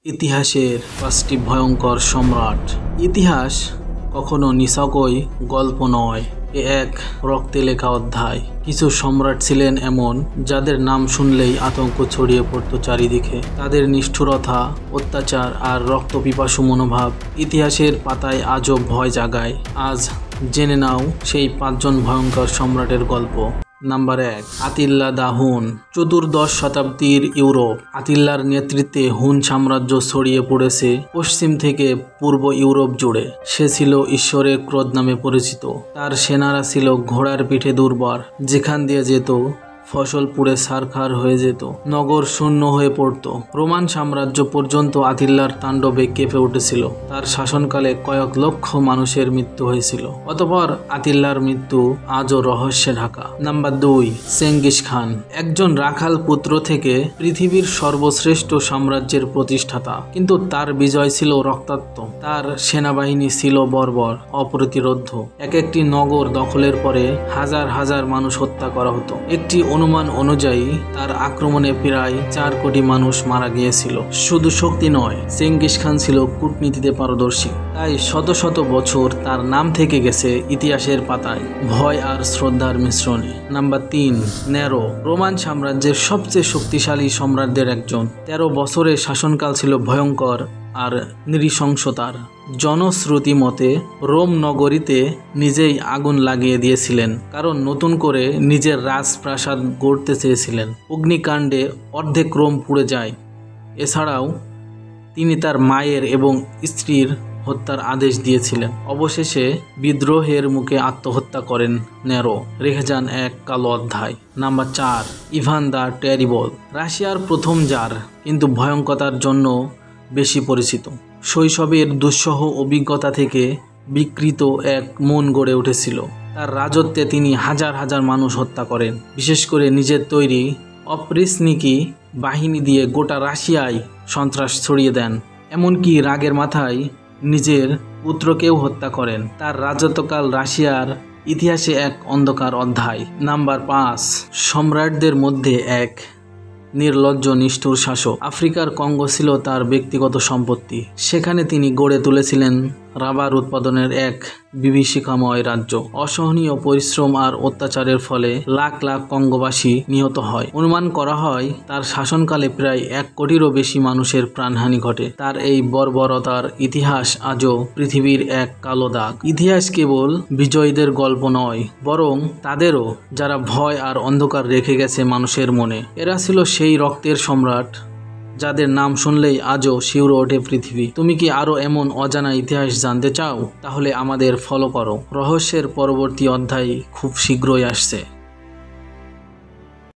ইতিহাসের ৫টি ভয়ঙ্কর সম্রাট। ইতিহাস কখনো নিছকই গল্প নয়, এ এক রক্তে লেখা অধ্যায়। কিছু সম্রাট ছিলেন এমন, যাদের নাম শুনলেই আতঙ্ক ছড়িয়ে পড়ত চারিদিকে। তাদের নিষ্ঠুরতা, অত্যাচার আর রক্তপিপাসু মনোভাব ইতিহাসের পাতায় আজও ভয় জাগায়। আজ জেনে নাও সেই ৫জন ভয়ঙ্কর সম্রাটের গল্প। নাম্বার ১, আতিল্লা দা হুন। চতুর্দশ শতাব্দীর ইউরোপ। আতিল্লার নেতৃত্বে হুন সাম্রাজ্য ছড়িয়ে পড়েছে পশ্চিম থেকে পূর্ব ইউরোপ জুড়ে। সে ছিল ঈশ্বরের ক্রোধ নামে পরিচিত। তার সেনারা ছিল ঘোড়ার পিঠে দুর্বার। যেখান দিয়ে যেত ফসল পুড়ে ছারখার হয়ে যেত, নগর শূন্য হয়ে পড়ত। রোমান সাম্রাজ্য পর্যন্ত আতিল্লার তাণ্ডবে কেঁপে উঠেছিল। তার শাসনকালে কয়েক লক্ষ মানুষের মৃত্যু হয়েছিল। অতঃপর আতিল্লার মৃত্যু আজও রহস্যে ঢাকা। Number ২, Genghis Khan. একজন রাখাল পুত্র থেকে পৃথিবীর সর্বশ্রেষ্ঠ সাম্রাজ্যের প্রতিষ্ঠাতা, কিন্তু তার বিজয় ছিল রক্তাক্ত। তার সেনাবাহিনী ছিল বর্বর, অপ্রতিরোধ্য। এক একটি নগর দখলের পরে হাজার হাজার মানুষ হত্যা করা হতো। একটি অনুমান অনুযায়ী তার আক্রমণে প্রায় ৪ কোটি মানুষ মারা গিয়েছিল। শুধু শক্তি নয়, চেঙ্গিস খান ছিল কূটনীতিতে পারদর্শী। তাই শত শত বছর তার নাম থেকে গেছে ইতিহাসের পাতায় ভয় আর শ্রদ্ধার মিশ্রণে। Number ৩, narrow. রোমান সাম্রাজ্যের সবচেয়ে শক্তিশালী সম্রাটদের একজন। ১৩ বছরের শাসনকাল ছিল ভয়ঙ্কর আর নৃশংসতার। জনশ্রুতি মতে রোম নগরীতে নিজেই আগুন লাগিয়ে দিয়েছিলেন, কারণ নতুন করে নিজের রাজপ্রাসাদ গড়তে চেয়েছিলেন। অগ্নিকাণ্ডে অর্ধেক রোম পুড়ে যায়। এছাড়াও তিনি তার মায়ের এবং স্ত্রীর হত্যার আদেশ দিয়েছিলেন। অবশেষে বিদ্রোহের মুখে আত্মহত্যা করেন নেরো, রেখে যান এক কালো অধ্যায়। Number ৪, Ivan the terrible. রাশিয়ার প্রথম জার, কিন্তু ভয়ঙ্করতার জন্য বেশি পরিচিত। শৈশবের দুঃসহ অভিজ্ঞতা থেকে বিকৃত এক মন গড়ে উঠেছিল। তার রাজত্বে তিনি হাজার হাজার মানুষ হত্যা করেন, বিশেষ করে নিজের তৈরি অপ্রিসনিকি বাহিনী দিয়ে গোটা রাশিয়ায় সন্ত্রাস ছড়িয়ে দেন। এমনকি রাগের মাথায় নিজের পুত্রকেও হত্যা করেন। তার রাজত্বকাল রাশিয়ার ইতিহাসে এক অন্ধকার অধ্যায়। নাম্বার ৫, সম্রাটদের মধ্যে এক নির্লজ্জ নিষ্ঠুর শাসক। আফ্রিকার কঙ্গো ছিল তার ব্যক্তিগত সম্পত্তি। সেখানে তিনি গড়ে তুলেছিলেন রাবার উৎপাদনের এক বিভীষিকাময় রাজ্য। অসহনীয় পরিশ্রম আর অত্যাচারের ফলে লাখ লাখ কঙ্গোবাসী নিহত হয়। অনুমান করা হয় তার শাসনকালে প্রায় ১ কোটিরও বেশি মানুষের প্রাণহানি ঘটে। তার এই বর্বরতার ইতিহাস আজও পৃথিবীর এক কালো দাগ। ইতিহাস কেবল বিজয়ীদের গল্প নয়, বরং তাদেরও, যারা ভয় আর অন্ধকার রেখে গেছে মানুষের মনে। এরা ছিল সেই রক্তের সম্রাট যাদের নাম শুনলেই আজও শিউরে ওঠে পৃথিবী। তুমি কি আরও এমন অজানা ইতিহাস জানতে চাও? তাহলে আমাদের ফলো করো। রহস্যের পরবর্তী অধ্যায় খুব শীঘ্রই আসছে।